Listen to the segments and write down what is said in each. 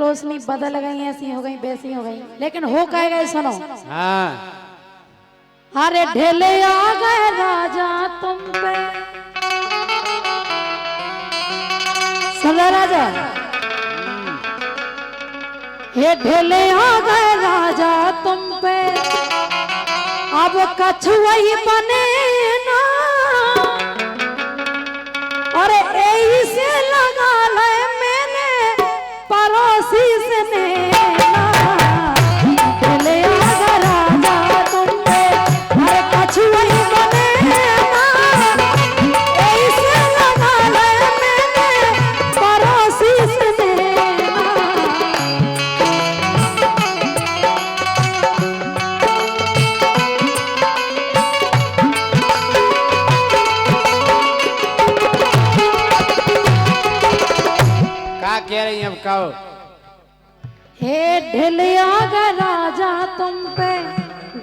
रोशनी बदल गई, ऐसी हो गई वैसी हो गई, लेकिन हो कह गए सुनो। हाँ अरे ढेले आ गए राजा तुम पे, सुनो राजा, ये ढेले आ गए राजा तुम पे, अब कछुआई बने ना, अरे ऐसे लगा ले मैंने पड़ोसी से नैना, ढेले आ गए राजा तुम पे, अरे कछुआई बने ना, ऐसे लगा ले मैंने पड़ोसी से नैना। कह रही हैं अब कहो। हे ढेलिया गा राजा तुम पे,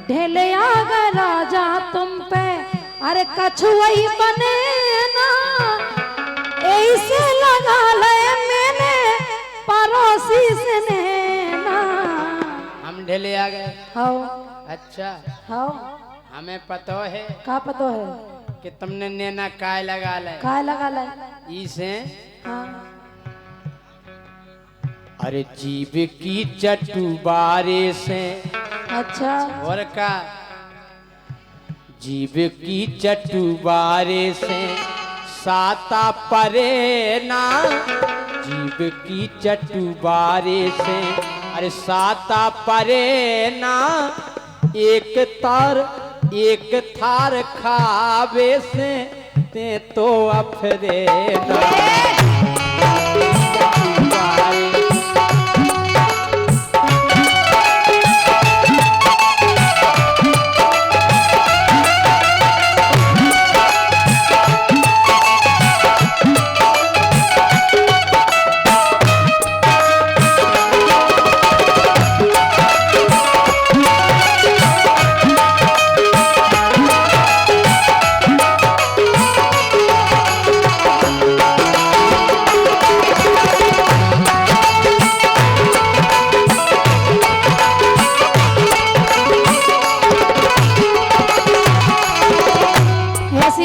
ढेलिया गा राजा तुम पे, अरे कछुआई बने ना, ऐसे लगा ले मैंने पड़ोसी से नैना। हम ढेले आ गए। हाँ अच्छा हाँ, हमें पता है का पता है कि तुमने नैना काय लगा ले, का लगा ले। इसे हाँ अरे जीव की चटुबारे से। अच्छा और का जीव की चटुबारे से साता परे ना, जीव की चटुबारे से अरे साता परे ना, एक थार खावे से ते तो अफरे ना।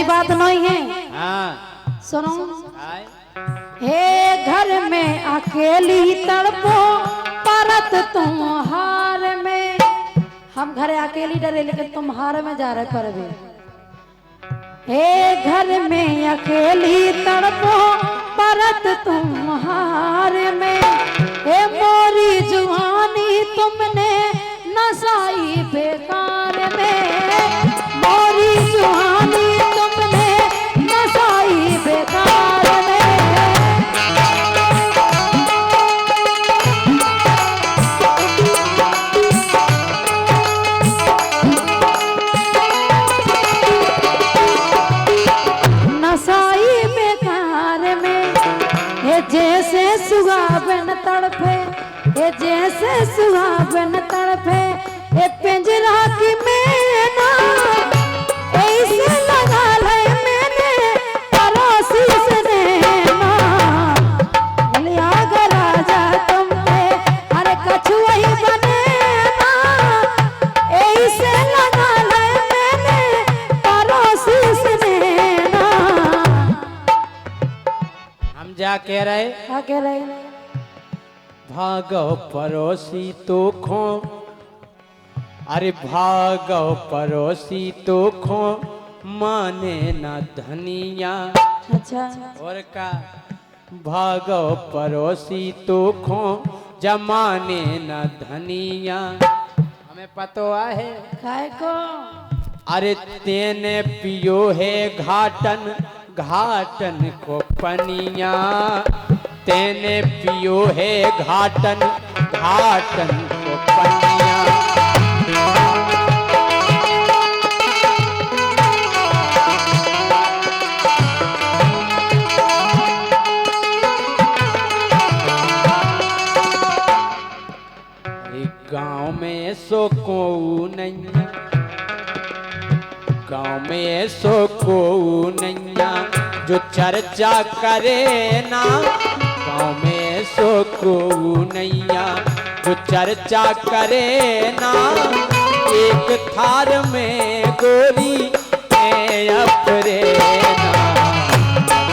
बात नहीं है। हाँ सुनो, आए। हे घर में अकेली तड़पो परत तुम हार में, हम घरे अकेली डरे लेकिन तुम हार में जा रहे पर भी। हे घर में अकेली तड़पो परत तुम हार में, हे मोरी जुआनी तुमने नसाई बेकार में, मोरी जुआनी तुमने नसाई बेकार में। नसाई बेकार में, ये जैसे सुहावन तड़पे, ये जैसे सुहावन तड़पे, ये पिंजरा की मैना, ऐसे लगा ले मैंने पड़ोसी से नैना। ढेलिया गा राजा तुम पे, अरे कछुआई बने ना, ऐसे लगा ले मैंने पड़ोसी से नैना। हम जा कह रहे, क्या कह रहे? भागो पड़ोसी तो खो, अरे भागो पड़ोसी तो खो, माने न धनिया। अच्छा और का भागो पड़ोसी तो खो, जमाने न धनिया। हमें पतो है काय को, अरे तेने पियो है घाटन घाटन को पनिया, तेने पियो है घाटन घाटन को पनिया। गांव में सो को नैया, गांव में सो को नैया, जो चर्चा करे ना, गांव में सो सो को नैया जो चर्चा करे ना एक थार में गोरी ए अपरे ना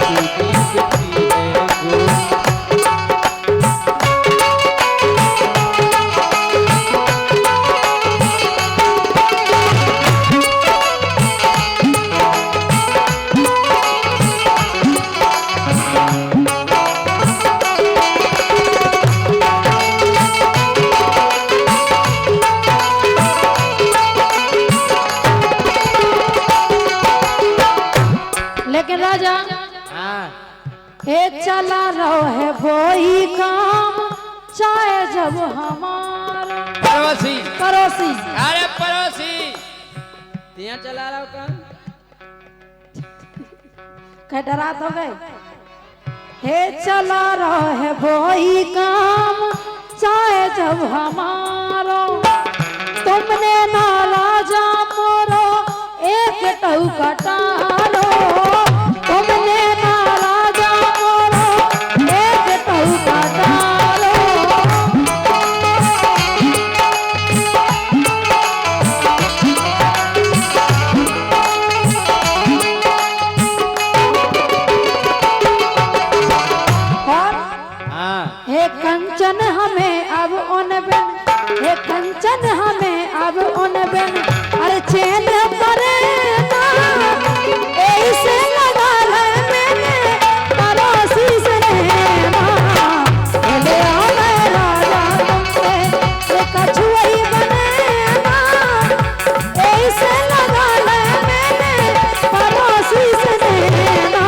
तू दिखती है गोरी। लेकिन राजा हाँ हे चला रहो है वही काम चाहे जब हमारा पड़ोसी पड़ोसी अरे पड़ोसी तिया चला रहा हो काम कह डरा तो गए। हे चला रहो है वही काम चाहे जब हमारो तुमने ना राजा मोरो एक टहु कटारो तुमने ना राजा मोरो एक टहु कटारो। और हाँ हे कंचन हमें अब उन बिन हे कंचन हमें अब उन बिन अरे चैन करे ना ऐसे लगा है मैंने पड़ोसी से रहना ले आओ मैं राजा तुमसे ये कछुई बने ना ऐसे लगा है मैंने पड़ोसी से रहना।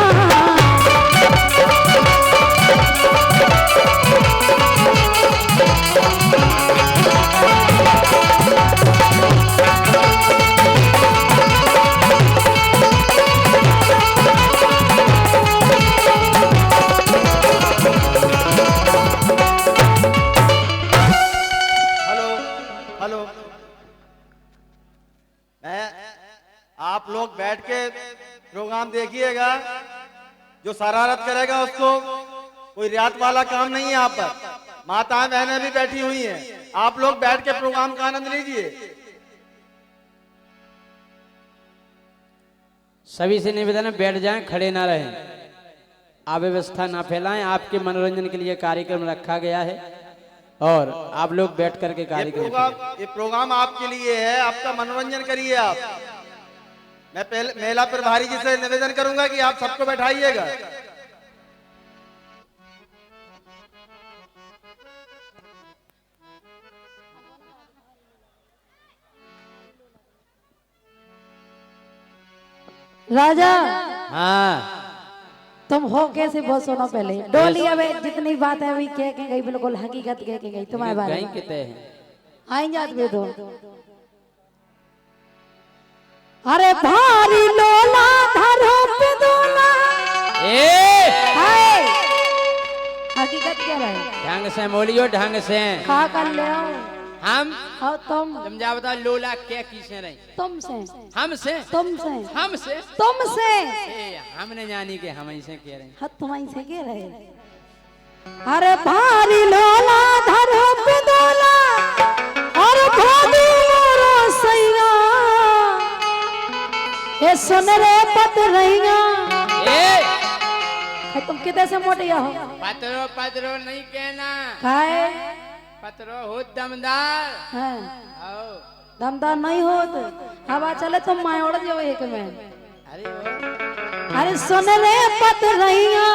हेलो हेलो मैं आप लोग बैठ के प्रोग्राम देखिएगा। जो शरारत करेगा उसको कोई रियायत वाला काम नहीं है। आप पर माताएं बहनें भी बैठी हुई हैं। आप लोग बैठ के प्रोग्राम का आनंद लीजिए। सभी से निवेदन है बैठ जाएं, खड़े ना रहें, अव्यवस्था ना फैलाएं। आपके मनोरंजन के लिए कार्यक्रम रखा गया है और आप लोग बैठ करके कार्यक्रम करें। ये प्रोग्राम आपके लिए है, आपका मनोरंजन करिए आप। मैं पहले महिला प्रभारी जी से निवेदन करूंगा कि आप सबको बैठाइएगा। राजा हाँ तुम हो कैसे बहुत सुनो पहले डोली अब जितनी बात है अभी कह के गई बिल्कुल हकीकत कह के गई तुम्हारे बारे कहीं में कितने हैं आई जात में तो अरे भारी लोला धरो पे दोला ए हाय हकीकत क्या है ढंग से बोलियो, ढंग से। खा कर ले आओ हम और तुम जा बताओ लोला क्या किसे रही तुमसे हमसे तुमसे हमसे तुमसे ए, हमने जानी के हम ऐसे कह रहे हैं। हद तुम्हारी से कह रहे अरे भारी लोला धरो पे दोला और भादी मोरो सैया ये सुन रे पत रैया ए तुम किधर से मोटिया हो पत्रो पत्रो नहीं कहना, खाए पत्रो हो दमदार। हाँ आओ दमदार नहीं हो तो हवा चले तुम माए उड़ जाओ एक में। अरे ओ अरे सुन रे पत रैया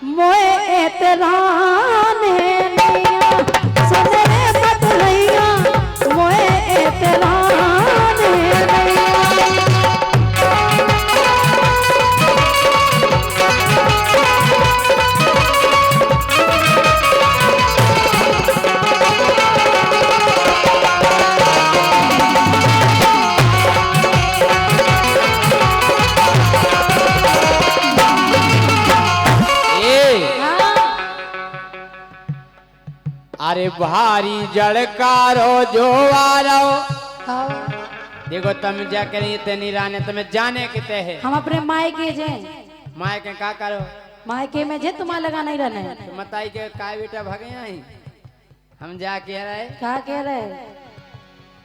मोए एतराने नैया सुन रे पत रैया मोए एतराने नैया। अरे भारी जड़कारो जो आरो देखो तुम जा करी इतनी राने तुम्हें जाने किते है हम अपने माई के जे माए के का करो मायके में जे तुम्हारा लगा नहीं रहने तो मताई के काय बेटा भागे आई हम जा कह रहे क्या कह रहे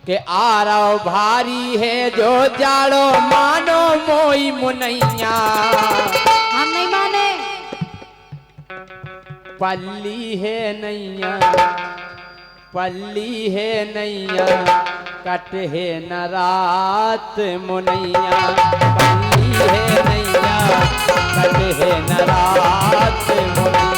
कि आ रहा भारी है जो जाड़ो मानो मोई मुनैया हम नहीं माने पल्ली है नैया पल्ली है नैया कट है न रात मुनैया पल्ली है नैया कट है न रात मुनैया।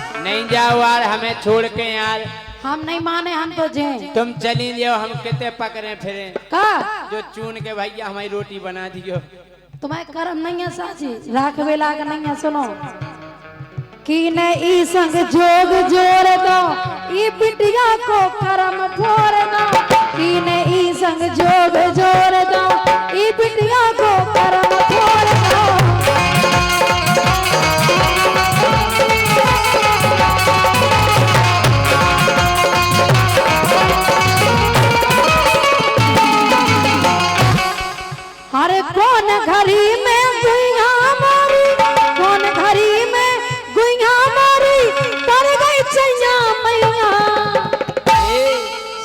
हमें छोड़ के यार हम नहीं माने हम तो जे तुम चली लियो हम कितने पकड़े फिरे का जो चुन के भैया हमारी रोटी बना दियो तुम्हें कर्म नहीं है साची राख वेला का नहीं है सुनो कि ने ई संग जोग जोड़ दो ई बिटिया को कर्म फोड़ दो कि ने ई संग जोग जोड़ दो ई बिटिया को कर्म फोड़ दो। अरे कौन घड़ी में गुइया मारी कौन घड़ी में गुइया मारी पर गई चैया मैया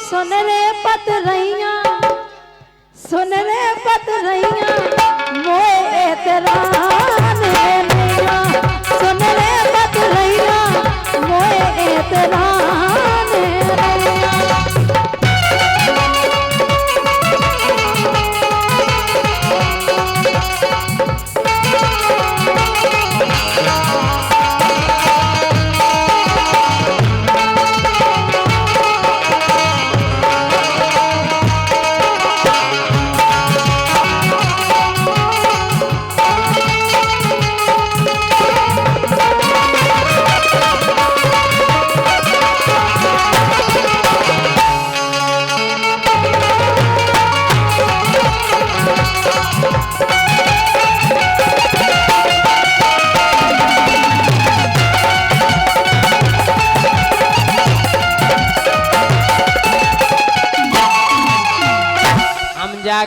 सुन रे पतरैया सुन रे पतरैया मोए तेरा नैया सुन रे पतरैया मोए तेरा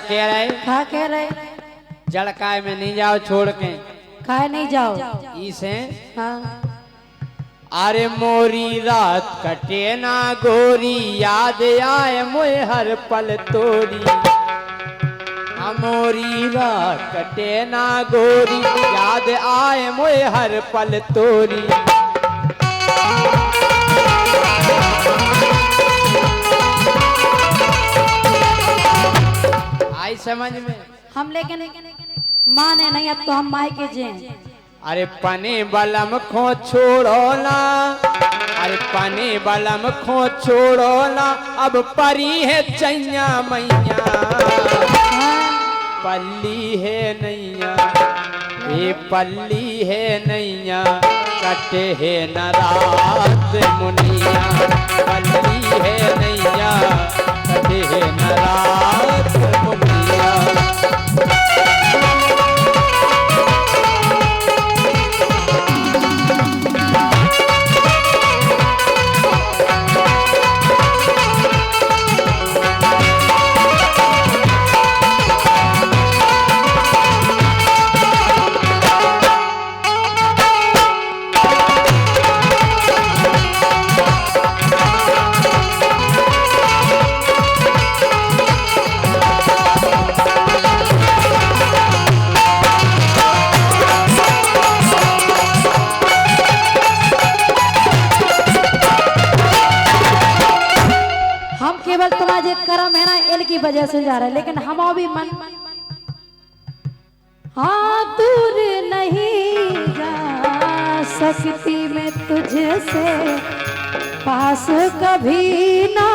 कह रहे क्या कह रहे जड़काए में नहीं जाओ छोड़ के खाए नहीं जाओ इसे हाँ अरे मोरी रात कटे ना गोरी याद आए मोए हर पल तोरी मोरी रात कटे ना गोरी याद आए मोए हर पल तोरी। आई समझ में हम लेकिन माने नहीं अब तो हम मायके जे अरे पने बलम खो छोड़ो ना अरे पने बलम खो छोड़ो ना अब परी है चैया मैया पल्ली है नैया ये पल्ली है नैया कटे है न रात मुनिया पल्ली है नैया कटे है न रात मुनिया। केवल तुम्हारे कर्म है ना इनकी वजह से जा रहा है लेकिन हम भी मन हाँ दूर नहीं जा सकती मैं तुझसे पास कभी ना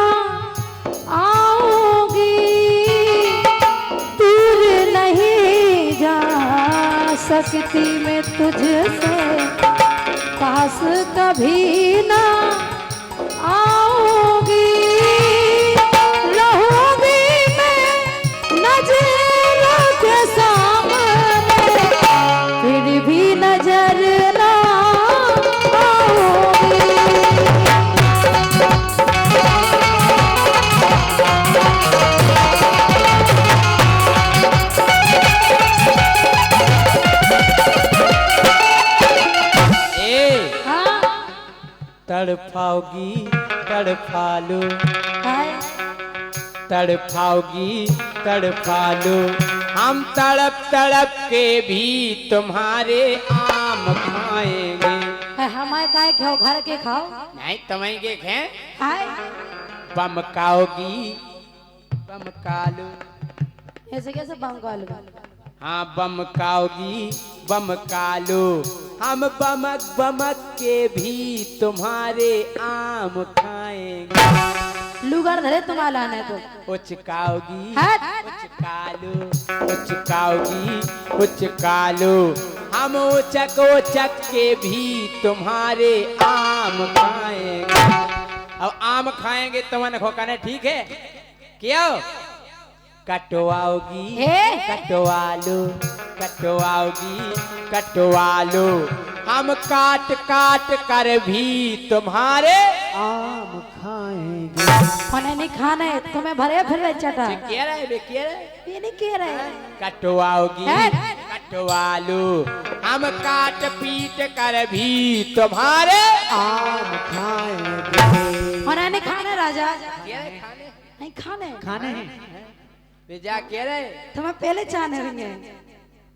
आऊंगी सकती मैं तुझसे पास कभी ना आऊंगी, रहूंगी मैं नजरों के सामने फिर भी नजर ना आऊंगी। तड़पाओगी तड़पा लो, हाय तड़पाओगी तड़पा लो, हम तड़प तड़प के भी तुम्हारे आम खाएंगे। हमारे काय खाओ, घर के खाओ। नहीं तुम्हें के खे हाय बमकाओगी बमका लो, ऐसे कैसे बंगाल? हाँ बमकाओगी बमका लो, हम बमक बमक के भी तुम्हारे आम खाएंगे। लुगार धरे तुम्हारा लाने तो उचकाओगी हट। उचकालो, उचकाओगी उचकालो, हम उचक उचक के भी तुम्हारे आम खाएंगे। अब आम खाएंगे तो मन खोकाने ठीक है क्या? कटवाओगी कटवा लो, कटवाओगी कटवा लो, हम काट काट कर भी तुम्हारे आम खाएंगे। होने नहीं खाने तुम्हें भरे फिर रहे चटा क्या रहे बे क्या रहे? ये नहीं कह रहे। कटवाओगी कटवा लो, हम काट पीट कर भी तुम्हारे आम खाएंगे। होने नहीं खाने राजा, क्या रहे खाने? नहीं खाने खाने बेजा कह रहे तुम्हें पहले चाहने होंगे।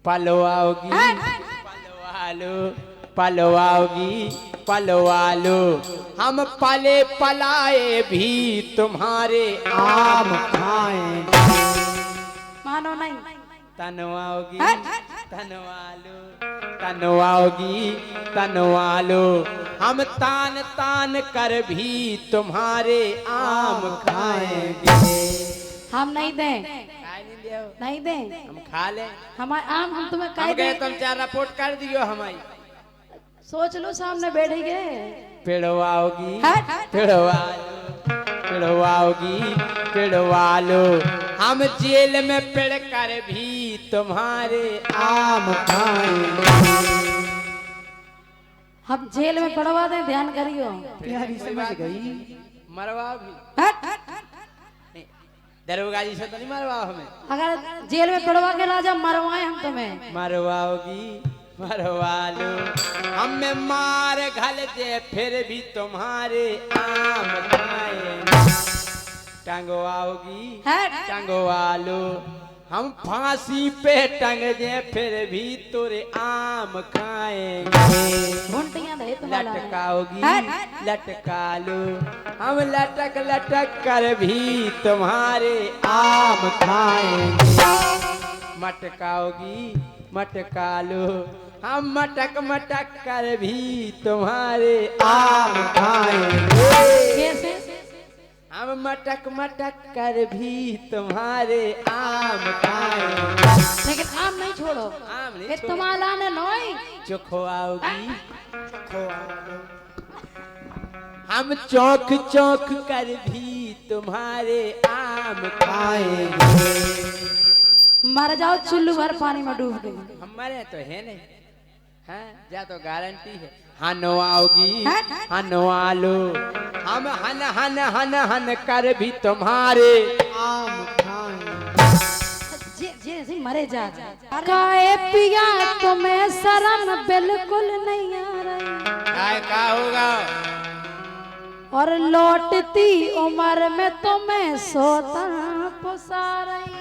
पलवाओगी पलवा लो, पलवाओगी पलवा लो, हम पले पलाए भी तुम्हारे आम खाएंगे। मानो नहीं तनवाओगी तनवा लो, तनवाओगी तनवा लो, हम तान तान कर भी तुम्हारे आम खाएंगे। हम नहीं दें, नहीं दें, हम खा ले हमारे आम हम तुम्हें हम कह गए दें। तुम 4 रिपोर्ट कर दियो हमारी। सोच लो सामने बैठेंगे। पिड़वाओगी पिड़वा लो, पिड़वाओगी पिड़वा लो, हम जेल में पिड़ कर भी तुम्हारे आम खाएंगे। हम जेल में पड़वा दें, ध्यान करियो। प्यारी समझ गई। मरवा भी दरोगा जी से तो नहीं मरवाओ हमें। अगर जेल में पड़वा के राजा मरवाए हम तुम्हें। मरवाओगी मरवा लो, हमें मार घल दे फिर भी तुम्हारे आम खाएंगे। टंगवाओगी टंगवा लो, हम फांसी पे टंग दे फिर भी तुरे आम खाएंगे। घुंटियां दे तुम्हारा। लटकाओगी लटका लो, हम लटक लटक कर भी तुम्हारे आम खाएंगे। मटकाओगी मटका लो, हम मटक मटक कर भी तुम्हारे आम खाएंगे। कैसे? हम मटक मटक कर भी तुम्हारे आम खाएंगे। लेकिन आम नहीं छोड़ो, आम नहीं ये छोड़ो। तुम्हारा ने नोई चोखवाओगी हम चौक चौक कर भी तुम्हारे आम खाएंगे। मर जाओ चुल्लू भर पानी में डूब गई। हमारे तो है नहीं, हाँ जा तो गारंटी है। हनवाओगी हनवा लो, हम हन हन हन हन कर भी तुम्हारे आम खाएंगे। जैसे मरे जा काए पिया तुम्हें शर्म बिल्कुल नहीं आ रही, क्या होगा? और लौटती उम्र में तुम्हें सोता पुसा रही।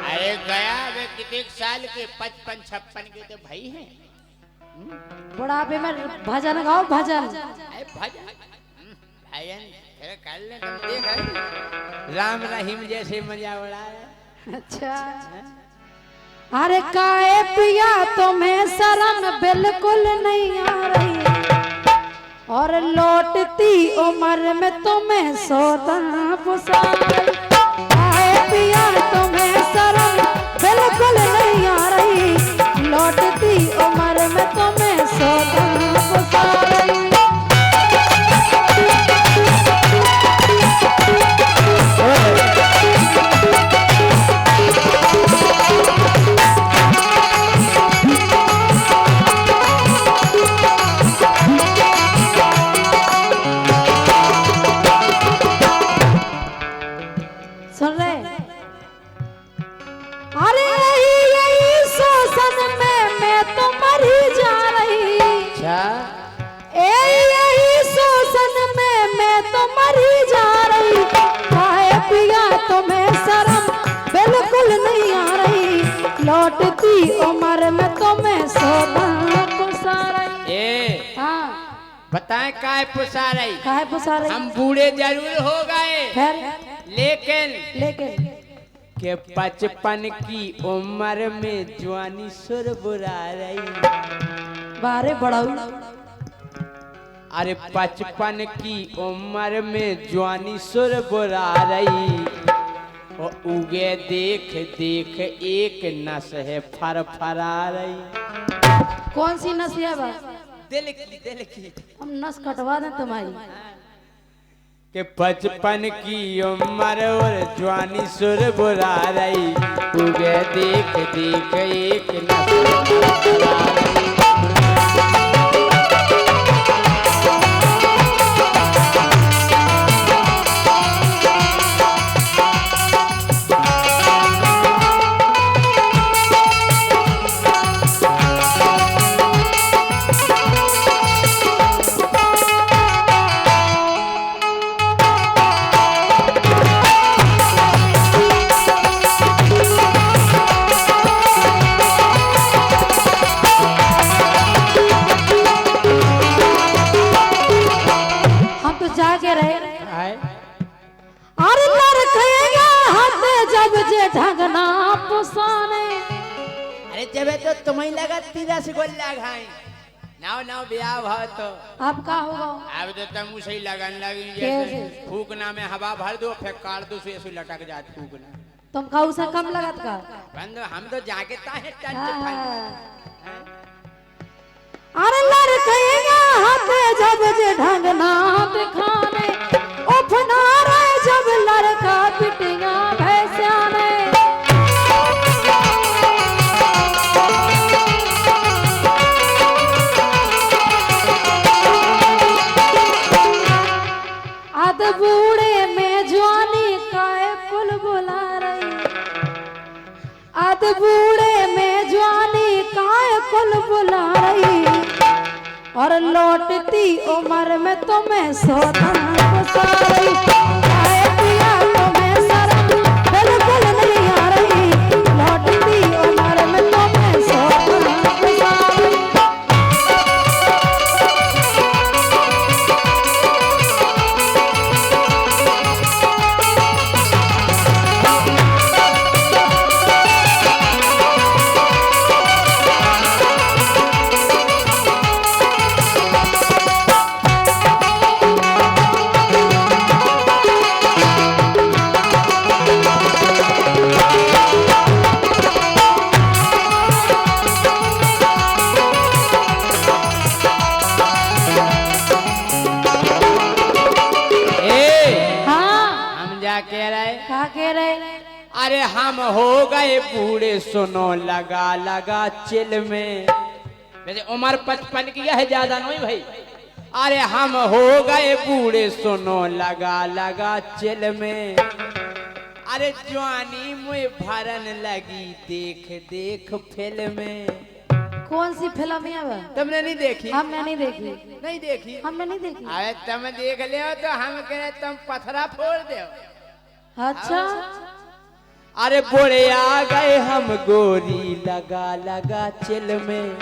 अरे गया वे कितने साल के 55-56 के तो भाई हैं। बुढ़ापे में भजन गाओ भजन। भजन कर ले, तुम देख रहे राम रहीम जैसे मजा उड़ाया। अच्छा अरे काए पिया तुम्हें शर्म बिल्कुल नहीं आ रही, और लौटती उम्र में तुम्हें सोता पुसा रही। काए पिया तुम्हें शर्म बिल्कुल नहीं आ रही, लौट मैं सोता पुसारई। ए हाँ बताएं काय पुसा रही? काहे पुसारई? हम बूढ़े जरूर हो गए, फिर लेकिन के 55 की उम्र में जवानी सुर बुरा रही। बारे बड़ाऊ। अरे 55 की उम्र में जवानी सुर बुरा रही। और उगे देख देख एक नस है फरफरा रही। कौन सी नसिया बा? दिल की हम नस कटवा दें तुम्हारी। के 55 की उम्र और जवानी सुर बुरा रही। उगे देख देख एक नस फरफरा रही। जाके रहे आए? और लड़केगा हाथ जब जे ढंगना पुसाने। अरे जब तो तुम्हें लगा 83 गोल्ला खाई नाव नाव ब्याह भाव तो अब का होगा? अब तो तुम उसे ही लगन लगी कैसे? जैसे फूकना में हवा भर दो फिर काट दो से लटक जात फूकना। तुम का उसे कम लगत का? बंद हम तो जाके ताहे टच फन। अरे लड़केगा हाथ जब जे ढंगना दिखाने। उफना रहे जब लड़का पिटिया भैंसाने। अद बूढ़े में जवानी काए कुल बुला रही। अद बूढ़े में जवानी काए कुल बुला रही। और लौटती उम्र में तुम्हें सोता पुसारई। आए पिया तुम्हें शर्म बिल्कुल नहीं आ रही। लौटती उम्र में तुम्हें सोता पुसारई। कह रहे? क्या कह रहे? अरे हम हो गए बूढ़े सुनो लगा लगा चिल में। वैसे उम्र 55 की है ज्यादा नहीं भाई। अरे हम हो गए बूढ़े सुनो लगा लगा चिल में। अरे जवानी मुझे भरन लगी देख देख फिल्म में। कौन सी फिल्म है वो? तुमने नहीं देखी? हमने नहीं देखी। नहीं देखी? हमने नहीं देखी। अरे तुम देख ले तो हम कहे तुम पथरा फोड़ दो। अच्छा अरे बोले आ गए हम गोरी लगा लगा चिल में।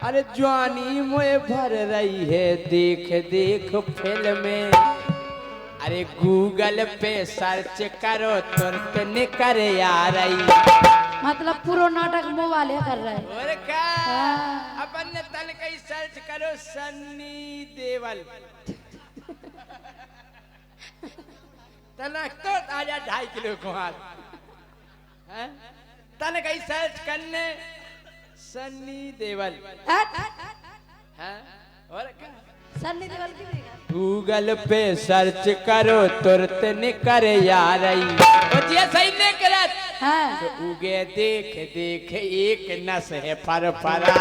अरे जवानी मुझे भर रही है देख देख फिल्म में। अरे गूगल पे सर्च करो तुरंत निकल आ रही। मतलब पूरा नाटक मोबाइल कर रहे हैं। और क्या हाँ। अपन ने तन कहीं सर्च करो सन्नी देवल तनक तो आजा 2.5 किलो कुमार। तन कहीं सर्च करने सन्नी देवल। हाँ? और क्या सन्नी देओल की देगा? गूगल पे सर्च करो तुरंत निकल आ रही। ये सही नहीं करत। हाँ। तो उगे देख देख एक नस है फरफरा।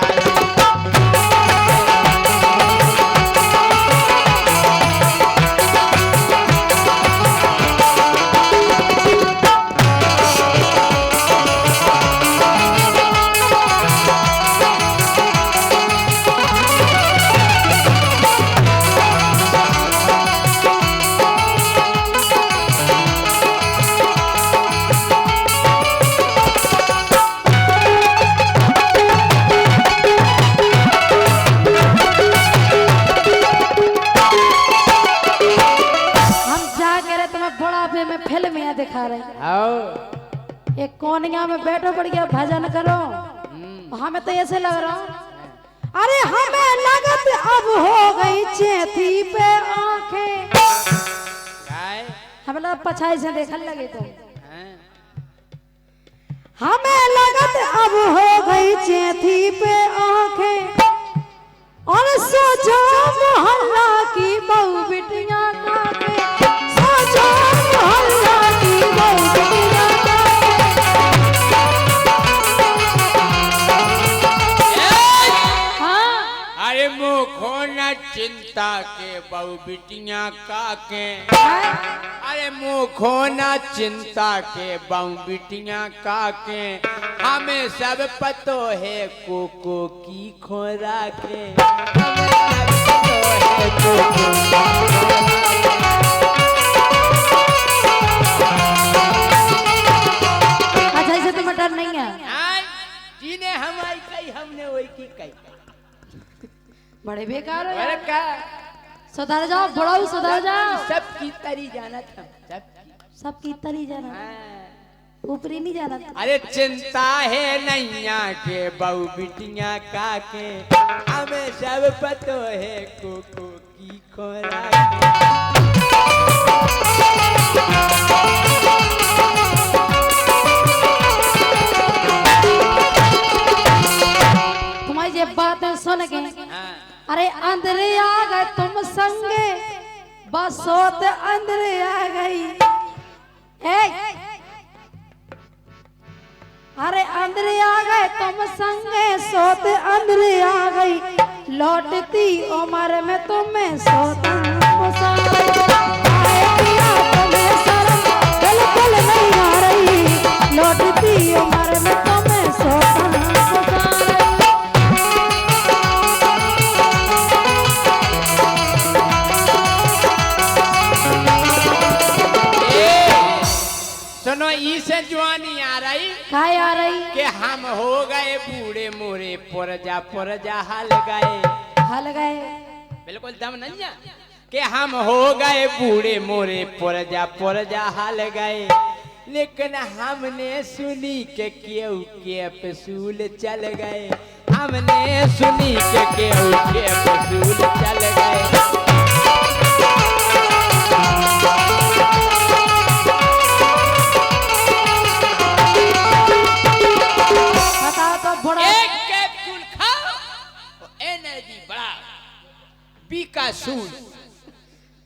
कोनिया में बैठो बढ़िया भजन करो। हमें तो ऐसे लग रहा, अरे हमें लगत अब हो गई चेथी पे आंखें। काय हमें लगा पछाई से देखने लगे तुम। हैं? हमें लगत अब हो गई चेथी पे आंखें, और सोचो मोहल्ला की बहू बिटियां काके, सोचो मोहल्ला की बहू बिटियां अरे मुखो न चिंता के बहु बिटियां काके, अरे मुखो न चिंता के बहु बिटियां काके, हमें सब पतो है कोको की खोरा के, हमें सब पतो है कोको की खोरा। अच्छा इसे तुम्हें डर नहीं है? जिन्हें हमारी कही हमने वही की कही। बड़े बेकार हो अरे यार। क्या सुधर जाओ, बड़ा सुधर जाओ। सबकी तरी जाना था सबकी तरी जाना, हाँ। ऊपरी नहीं जाना था। अरे चिंता है नैया के बहु बिटियां काके, हमें सब पतो है कोको की खोरा के। तुम्हारी ये बातें सुन के, हाँ। अरे अंदर आ गए तुम संगे, बस सोत अंदर आ गई। अरे अंदर आ गए तुम संगे, सोत अंदर आ गई, लौटती उम्र में तुम्हें सोता बिल्कुल नहीं आ रही, लौटती उम्र में तुम्हें सोता। सुनो इसे जवानी आ रही काय आ रही? कि हम हो गए बूढ़े मोरे पुरजा हल गए। हल गए। बिल्कुल दम नहीं है कि हम हो गए बूढ़े मोरे पुरजा हल गए, लेकिन हमने सुनी के केहू के पसूल चल गए, हमने सुनी के केहू के पसूल चल गए। तो बड़ा एक कैप्सूल खाओ तो एनर्जी बढ़ा। बीकासूल,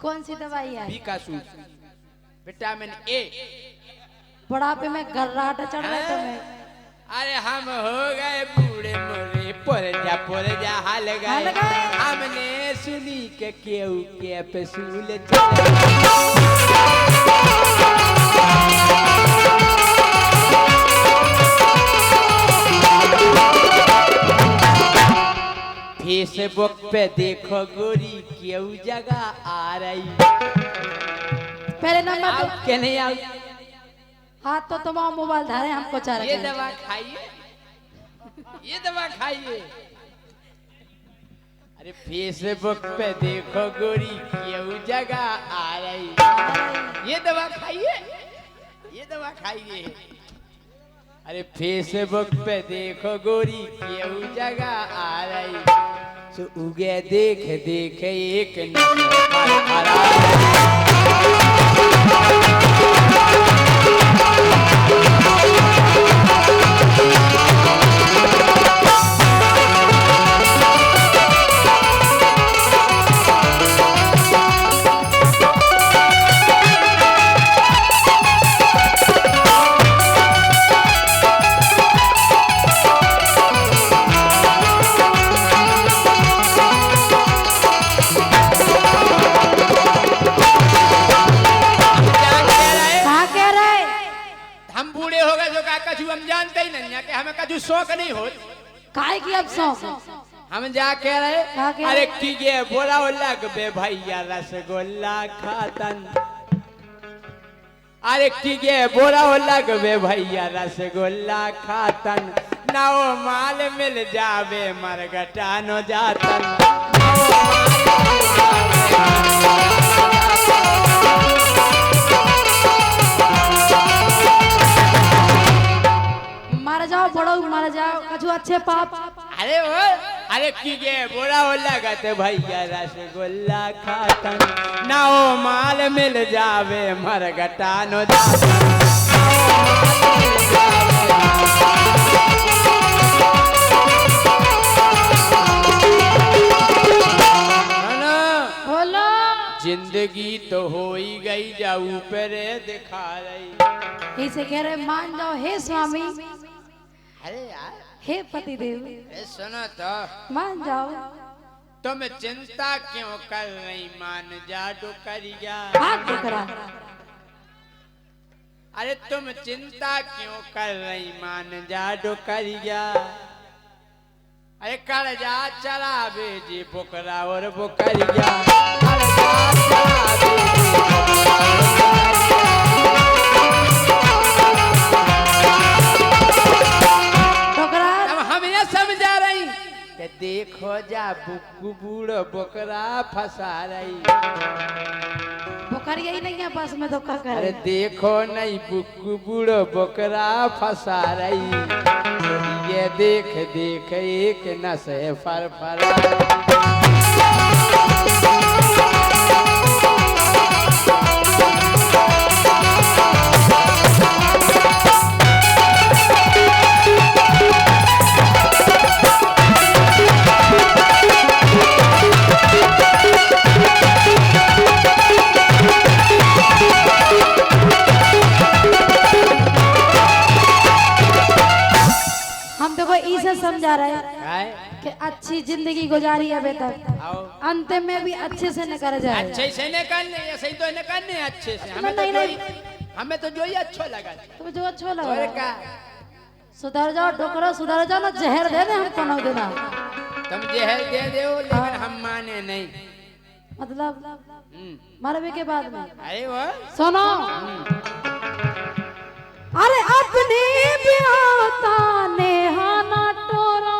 कौन सी दवाई है? बीकासूल विटामिन ए। बुढ़ापे में गर्राहट चढ़ रहे तुम्हें। अरे हम हो गए बूढ़े मोरे पुरजा हल हल गए, गए। हमने सुनी के केहू के पसूल चल गए। फेसबुक पे देखो गोरी केहू जगह आ रही। पहले नंबर तो के नहीं आओ, हाथ तो तुम्हारा मोबाइल धारे हमको चाह ये रहे। दवा खाइए, ये दवा खाइए। अरे फेसबुक पे देखो गोरी केहू जगह आ रही, ये दवा खाइए, ये दवा खाइए। अरे फेसबुक पे देखो गोरी केहू जगह आ रही, तो उगे देख देख एक नजर पर हम जानते ही नहीं है कि हमें कछु शौक नहीं हो। काहे की अब शौक? हम जा कह रहे क्या कह अरे रहे? की ये बोला लग बे भैया रसगुल्ला खातन, अरे की ये बोला लग बे भैया रसगुल्ला खातन, ना वो माल मिल जावे मरगटा नो जातन, ना वो माल मिल जावे। जाओ बड़ो मर जाओ कछु अच्छे पाप। अरे वो अरे की गे बोरा हो लगत भैया रसगुल्ला खातन ना ओ माल मिल जावे मरगटा नो बोलो जिंदगी तो हो ही गई जाऊ पर दिखा रही। इसे कह रहे मान जाओ हे स्वामी, अरे यार हे पतिदेव, सुनो तो मान जाओ। तुम चिंता क्यों कर रही, मान जा डुकरिया। हाथ टुकड़ा। अरे तुम चिंता क्यों कर रही, मान जा डुकरिया। अरे कर्जा चला बेजी बुकरा और बुकरिया। अब हम ये समझा रही कि देखो जा बुक्कू बूढ़ो बुकरा फंसा रही। बुकरिया ही नहीं है बस में धोखा कर। अरे देखो नहीं बुक्कू बूढ़ो बुकरा फंसा रही। ये देख देख एक नस फरफरा। हम देखो इसे समझा रहे हैं कि अच्छी जिंदगी गुजारी है बेटा, अंत में भी अच्छे से निकल जाए। अच्छे से निकालने ऐसे ही तो निकालने अच्छे से। हमें तो जो ही अच्छा लगा। तुम्हें जो अच्छा और लगा क्या सुधर जाओ डोकरो, सुधर जाओ ना जहर दे दे हमको ना देना। तुम जहर दे दो लेकिन हम माने नहीं। मतलब मरवे के बाद में अरे वो सुनो, अरे अपने ब्याता नेहाना टोरा,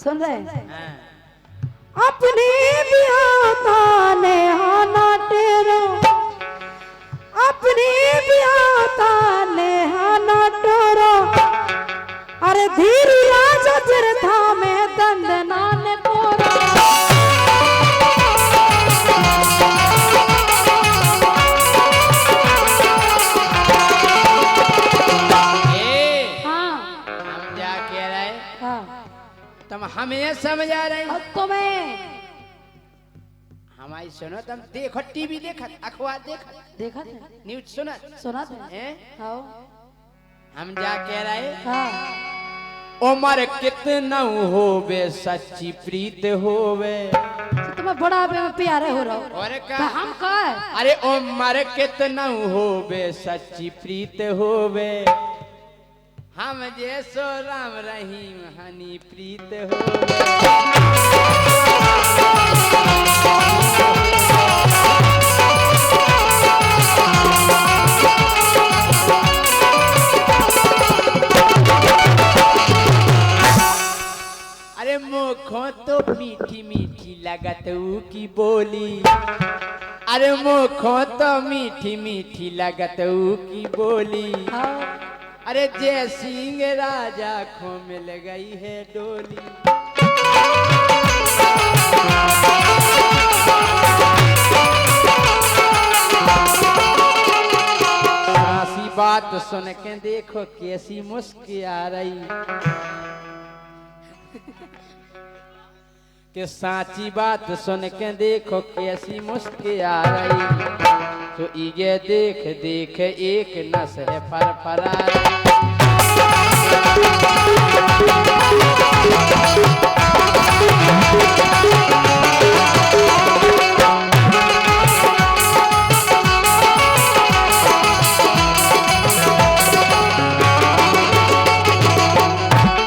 सुन रहे अपने ब्याता नेहाना टेरो, अपने ब्याता नेहाना टोरा। अरे धीरे राजा था में दंदना ने पोरा। तुम हमें समझा रहे और तुम्हें हमारी सुनो। तुम देखो टीवी देखा, अखबार देखा न्यूज सुना सुना थे। हम जा कह रहे हाँ। उमर कितना होवे सच्ची प्रीत होवे। तो तुम्हें बड़ा में प्यारे हो रहा हो। और का तो हम का है? अरे उमर कितना होवे सच्ची प्रीत होवे। हम जैसो राम रहीम हनी प्रीत हो। अरे मुखों तो मीठी मीठी लगत की बोली। अरे मुखों तो मीठी मीठी लगत की बोली। अरे जय सिंह राजा को मिल गई है डोली। सासी बात सुन के देखो कैसी मुस्की आ रही। कि साची बात सुन के देखो कैसी मुस्की आ रही। तो ये देख देख एक नस है फरफरा।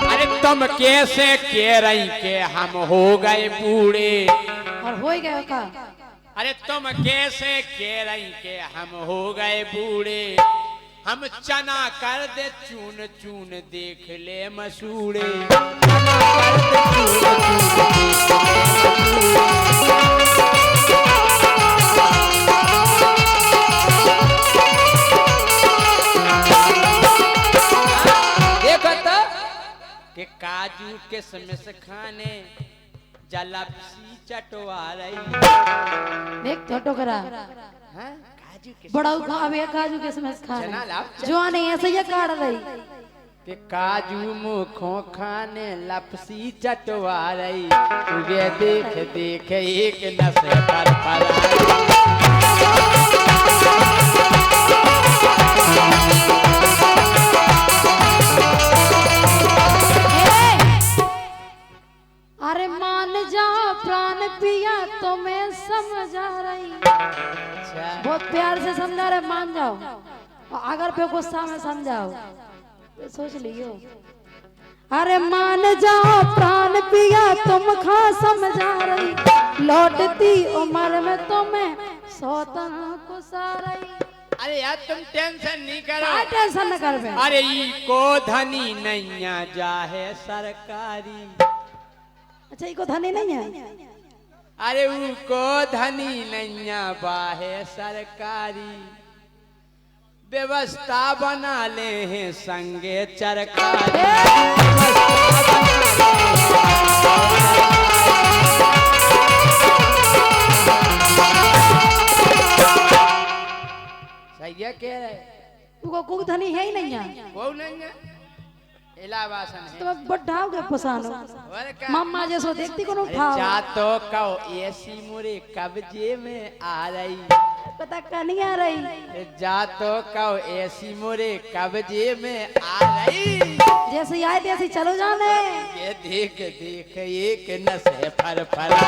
अरे तुम कैसे कह रही के हम हो गए बूढ़े। और हो गए का? अरे तुम कैसे कह रही के हम हो गए बूढ़े। हम चना कर दे चून चून देख ले मसूड़े। चना कर दे चून चून किसमिस खाने जलपसी चटवा रही। देख तो टोकरा हाँ काजू किशमिश बड़ा खावे काजू किसमिस खा चना लाभ जो नहीं ऐसे ये काट रही के काजू मुखों खाने लपसी चटवा रही। तुझे देख देख एक नशे पर पड़ा। अरे मान जाओ प्राण पिया तो मैं समझ आ रही। अच्छा बहुत प्यार से समझा रहे, मान जाओ। और अगर पे गुस्सा में समझाओ तो सोच लियो। अरे मान जाओ प्राण पिया तुम खा समझा रही। लौटती उम्र में तुम्हें सोता को सारई। अरे यार तुम टेंशन नहीं करो। क्या टेंशन न कर बे? अरे ई को धनी नैया जाहे सरकारी। अच्छा इको धनी नहीं है? अरे ऊ को धनी नैया बाहे सरकारी। व्यवस्था बना ले हैं संगे चरकारी। सही है कह रहे उको कुक धनी है ही नहीं है। वो नहीं है इलावासन है। तो बड्ढा हो गया पसानो और का मम्मा जैसो देखती को उठाओ। जा तो कहो ऐसी मुरे कब्जे में आ रही। पता कहीं आ रही। जा तो कहो ऐसी मुरे कब्जे में आ रही। जैसे आए तैसे चलो जाने। ये देख देख एक नशे फर फरा।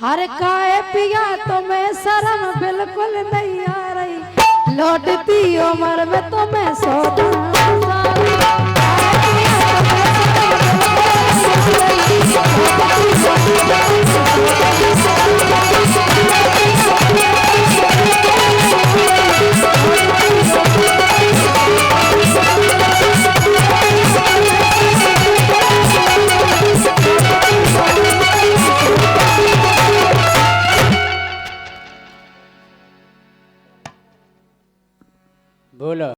हर काए पिया तुम्हें शर्म बिल्कुल नहीं आ रही। लौटती उम्र में तुम्हें सोता